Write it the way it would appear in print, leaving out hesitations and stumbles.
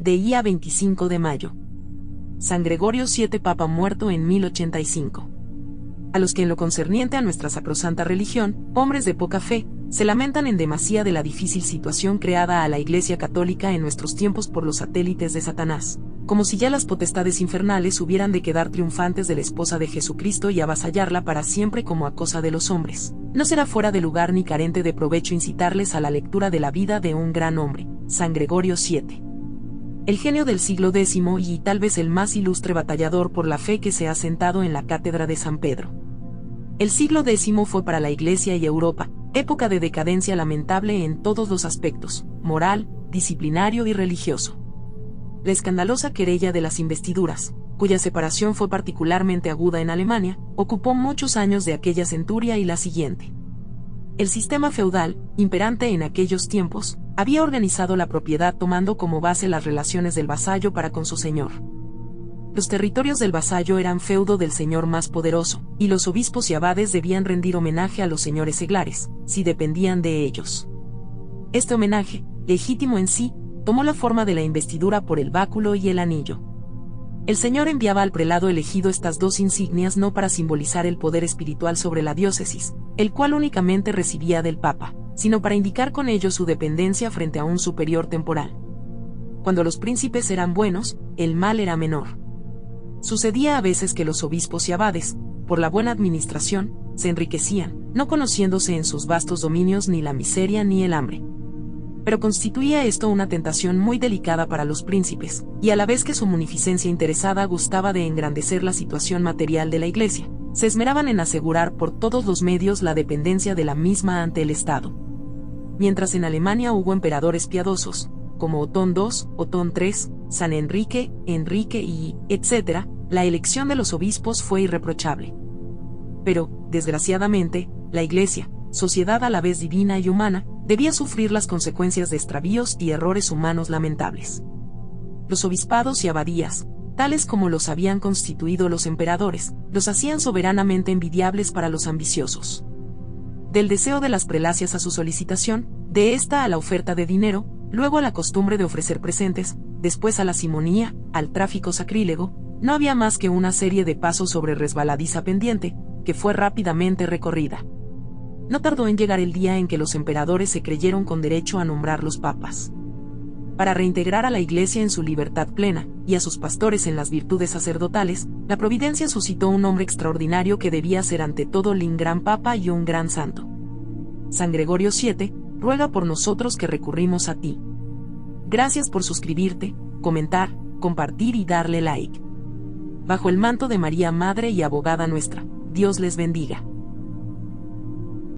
día 25 de mayo. San Gregorio VII, Papa muerto en 1085. A los que en lo concerniente a nuestra sacrosanta religión, hombres de poca fe, se lamentan en demasía de la difícil situación creada a la Iglesia Católica en nuestros tiempos por los satélites de Satanás, como si ya las potestades infernales hubieran de quedar triunfantes de la esposa de Jesucristo y avasallarla para siempre como a cosa de los hombres. No será fuera de lugar ni carente de provecho incitarles a la lectura de la vida de un gran hombre, San Gregorio VII. El genio del siglo X y tal vez el más ilustre batallador por la fe que se ha sentado en la cátedra de San Pedro. El siglo X fue para la Iglesia y Europa época de decadencia lamentable en todos los aspectos, moral, disciplinario y religioso. La escandalosa querella de las investiduras, cuya separación fue particularmente aguda en Alemania, ocupó muchos años de aquella centuria y la siguiente. El sistema feudal, imperante en aquellos tiempos, había organizado la propiedad tomando como base las relaciones del vasallo para con su señor. Los territorios del vasallo eran feudo del señor más poderoso, y los obispos y abades debían rendir homenaje a los señores seglares, si dependían de ellos. Este homenaje, legítimo en sí, tomó la forma de la investidura por el báculo y el anillo. El señor enviaba al prelado elegido estas dos insignias no para simbolizar el poder espiritual sobre la diócesis, el cual únicamente recibía del Papa, sino para indicar con ello su dependencia frente a un superior temporal. Cuando los príncipes eran buenos, el mal era menor. Sucedía a veces que los obispos y abades, por la buena administración, se enriquecían, no conociéndose en sus vastos dominios ni la miseria ni el hambre. Pero constituía esto una tentación muy delicada para los príncipes, y a la vez que su munificencia interesada gustaba de engrandecer la situación material de la Iglesia, se esmeraban en asegurar por todos los medios la dependencia de la misma ante el Estado. Mientras en Alemania hubo emperadores piadosos, como Otón II, Otón III, San Enrique, Enrique y etc., la elección de los obispos fue irreprochable. Pero, desgraciadamente, la Iglesia, sociedad a la vez divina y humana, debía sufrir las consecuencias de extravíos y errores humanos lamentables. Los obispados y abadías, tales como los habían constituido los emperadores, los hacían soberanamente envidiables para los ambiciosos. Del deseo de las prelacias a su solicitación, de esta a la oferta de dinero, luego a la costumbre de ofrecer presentes, después a la simonía, al tráfico sacrílego, no había más que una serie de pasos sobre resbaladiza pendiente, que fue rápidamente recorrida. No tardó en llegar el día en que los emperadores se creyeron con derecho a nombrar los papas. Para reintegrar a la Iglesia en su libertad plena, y a sus pastores en las virtudes sacerdotales, la providencia suscitó un hombre extraordinario que debía ser ante todo un gran papa y un gran santo. San Gregorio VII, ruega por nosotros que recurrimos a ti. Gracias por suscribirte, comentar, compartir y darle like. Bajo el manto de María Madre y Abogada nuestra, Dios les bendiga.